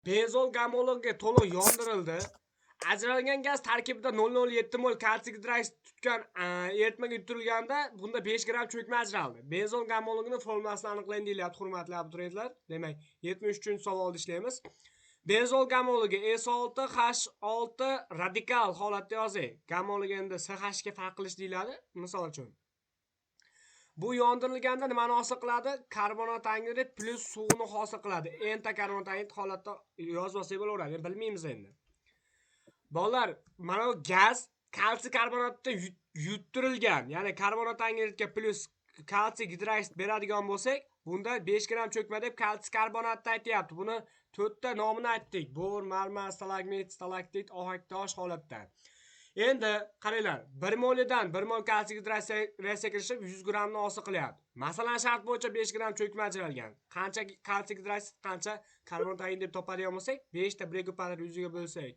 Benzol gamologiga to'liq yondirildi. Ajralgan gaz tarkibida 0,07 mol kalsiy gidroksid tutgan eritmaga yutilganda bunda 5 gram cho'kma ajraldi. Benzol gamologining formulasini aniqlang deyilyapti, hurmatli abituriyentlar. Demak, 73-savolda ishlaymiz. Benzol gamologi S6H6 radikal holatda yozing. Gamologi endi SH ga farq qilish deyiladi, misol uchun. Bu yondirilganda nimani hosil qiladi? Karbonat angidrid plus suvni hosil qiladi. Enta karbonat angidrid holatda yozib olsak bo'laveradi. Bilmaymiz endi. Bolalar, mana bu gaz kalsiy karbonatda yuttirilgan, ya'ni karbonat angidridga plus kalsiy gidroksid beradigan bo'lsak, bunda 5 gram cho'kma deb kalsiy karbonatni aytyapti. Buni 4 ta nomini aytdik. Bor, marmar, stalagmit, stalaktit, ohaktosh holatda. Endi qaranglar, 1 molidan 1 mol kalsiy gidroksiya kirishib 100 gramni hosil qilyapti. Masalan, shart bo'yicha 5 gram cho'kma ajralgan. Qancha kalsiy gidroksid, qancha karbonat angidrid deb topadigan bo'lsak, 5 ta 1 ko'paytirib 100 ga bo'lsak,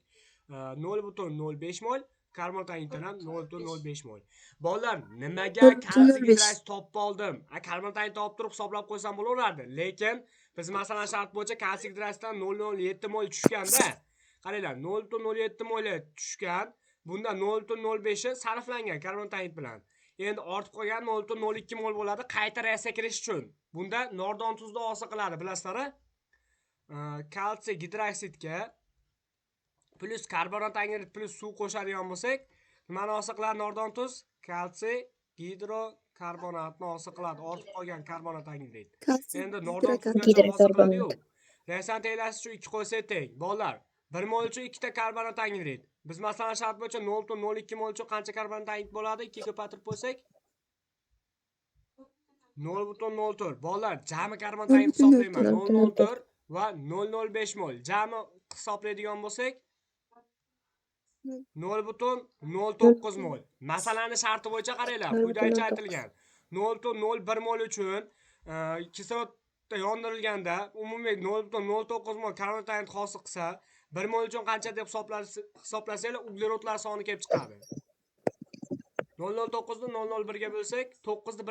0,05 mol, karbonat angidriddan ham 0,05 mol. Bolalar, nimaga kalsiy gidroksid topib oldim? Karbonat angidrid topib turib hisoblab qo'ysam bo'laveradi. Lekin biz masalan shart bo'yicha kalsiy gidroksiddan 0,07 mol tushganda, qaranglar, 0,07 mol tushgan. Bunda 0,05 sarflangan karbonat angidrid bilan. Endi ortib qolgan 0,02 mol bo'ladi qayta reaksiya kirish uchun. Bunda nordon tuzni hosil qiladi, bilasizlar-a? Kalsiy gidroksidga plus karbonat angidrid plus suv qo'shadigan bo'lsak, nimani hosil qiladi nordon tuz? Kalsiy gidrokarbonatni hosil qiladi, ortib qolgan karbonat angidrid. Endi nordon tuzgacha hosil qiladi-yu. Reaksiyani tenglashtirish uchun 2 qo'ysak teng. Bolalar, 1 mol uchun 2 ta karbonat angidrid. Biz masalan shart bo'yicha 0,02 mol uchun qancha karbonat angidrid bo'ladi? 2 ga ko'paytirib qo'ysak 0,04. Bolalar, jami karbonat angidrid hisoblayman. 0,04 va 0,05 mol. Jami hisoblaydigan bo'lsak 0,09 mol. Masalani sharti bo'yicha qaranglar, quyidagicha aytilgan. 0,01 mol uchun kislorodda yondirilganda umumiy 0,09 mol karbonat angidrid hosil qilsa, 1 mol uchun qancha deb hisoblasanglar, uglerodlar soni kelib chiqadi. 0,09 ni 0,01 ga bo'lsak, 9 ni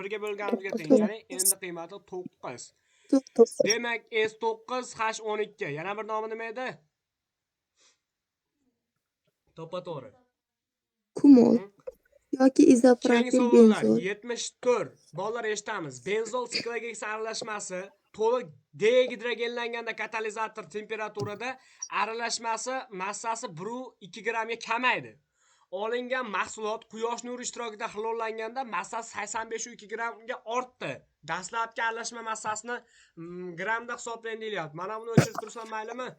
1 ga bo'lganimizga teng. Ya'ni endi qiymati 9. Demak, S9H12. Yana bir nomi nima edi? To'g'ri. Kumol yoki izopropil benzol. 74. Bolalar eshitamiz. Benzol siklogeks aralashmasi to'liq dehidrogenlanganda katalizator temperaturada aralashmasi massasi 1,2 gramga kamaydi. Olingan mahsulot quyosh nuri ishtirokida xlorlanganda massasi 85,2 gramga ortdi. Dastlabki aralashma massasini gramda hisoblang deyilyapti. Mana buni o'chirib tursam maylimi?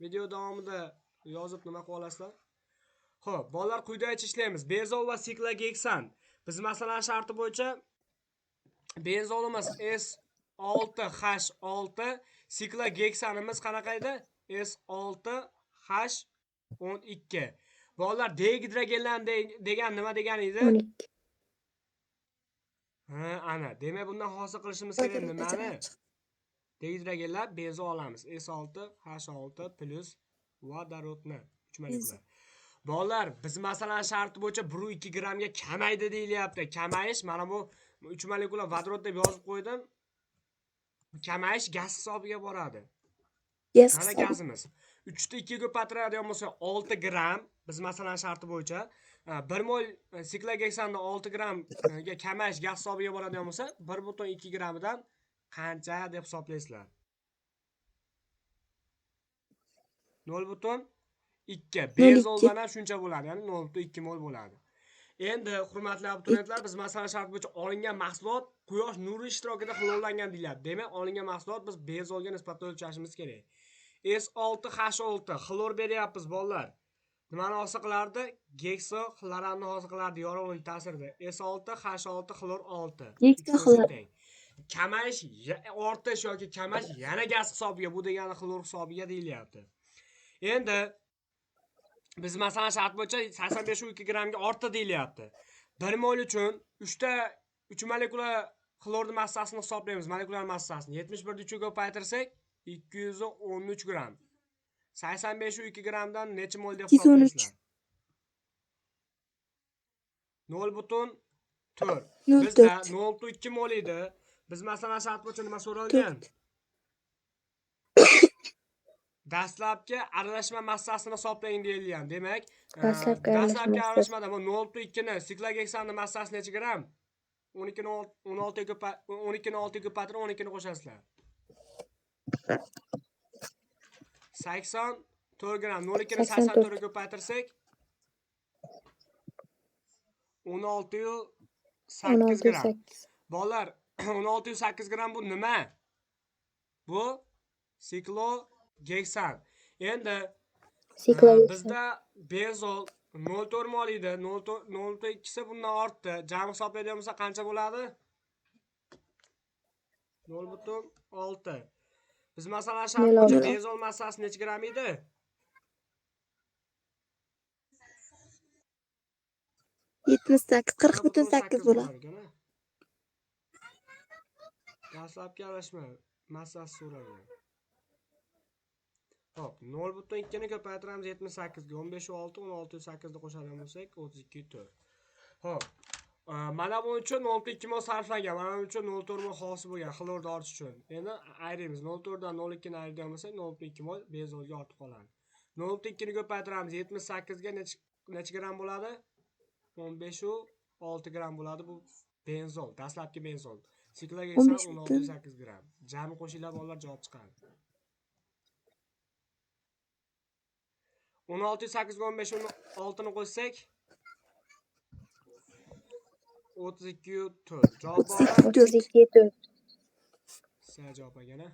Video davomida yozib nima qilib olasizlar? Xo'p, bolalar quyidagicha ishlaymiz. Benzol va siklogeksan. Biz masalan sharti bo'yicha benzolimiz S6H6, siklogeksanimiz qanaqa edi? S6H12. Bolalar, dehidrogenlan degan nima degani edi? 12. Ana, demak bundan hosil qilishimiz kerak nimani? Dehidrogenlar benzol olamiz. S6H6 plus vodorodni 3 molekula. Bolalar, biz masalan sharti bo'yicha 1,2 gramga kamaydi deyilyapti. Kamayish, mana bu 3 molekula vodorod deb yozib qo'ydim. Kamayish gaz hisobiga boradi. Mana gazimiz. 3 ta 2 ga ko'paytiradigan bo'lsa 6 gram. Biz masalan sharti bo'yicha 1 mol siklogeksanni 6 gramga kamayish gaz hisobiga boradigan bo'lsa, 1,2 gramidan qancha deb hisoblaysizlar? 0,2. Benzoldan ham shuncha bo'ladi, ya'ni 0,2 mol bo'ladi. Endi hurmatli abituriyentlar, biz masalan shart bo'yicha olingan mahsulot quyosh nuri ishtirokida xlorlangan deyiladi. Demak, olingan mahsulot biz benzolga nisbatan o'lchashimiz kerak. S6H6 xlor beryapmiz bolalar. Nimani hosil qilardi? Geksoxloranni hosil qilardi yorug'lik ta'sirida. S6H6 xlor 6. Kamayish ortish yoki kamayish yana gaz hisobiga, bu degani xlor hisobiga deyilyapti. Endi biz masalan shart bo'yicha 85,2 gramga ortdi deyilyapti. 1 mol uchun 3 molekula xlorning massasini hisoblaymiz, molekulyar massasini. 71 ni 3 ga ko'paytirsak 213 gram. 85,2 gramdan necha mol deb hisoblaysizlar? 0,4. Bizda 0,2 mol edi. Biz masalan shart bo'yicha nima so'ralgan? dastlabki aralashma massasini hisoblang deyilgan. Demak, Dastlabki aralashma dastlabki massasi. aralashmada bu 0.2 ni siklogeksanning massasi necha gramm? 12 ni 16 ga 12 ni 6 ga ko'paytirib 12 ni qo'shasizlar. 84 gramm. 0.2 ni 84 ga ko'paytirsak 16 yu 8 gramm. 16,8. Bolalar, 16 yu 8 gramm bu nima? Bu siklogeksan. Endi Siklogeksan. bizda benzol 0.4 mol edi. 0.2 bundan ortdi. Jami hisoblaydigan bo'lsa qancha bo'ladi? 0.6. Biz masalan shart bo'yicha benzol massasi necha gramm edi? 78, 40,8 bo'ladi. Dastlabki aralashma massasi so'ralgan. Hop, 0.2 ni ko'paytiramiz 78 ga. 15 u 6, 16 u 8 ni qo'shadigan bo'lsak 32 4. Hop. Mana bu uchun 0.2 mol sarflangan. Mana bu uchun 0.4 mol hosil bo'lgan xlorni ortish uchun. Endi ayrimiz. 0.4 dan 0.2 ni ayirgan bo'lsak 0.2 mol benzolga ortib qoladi. 0.2 ni ko'paytiramiz 78 ga necha gramm bo'ladi? 15 u 6 gramm bo'ladi bu benzol, dastlabki benzol. Siklogeksan 16,8 gramm. Jami qo'shinglar bolalar javob chiqadi. 16,8 ga 15 uni 6 ni qo'shsak 32 4. Javob bormi? 32,4. Sizlar javob olgana.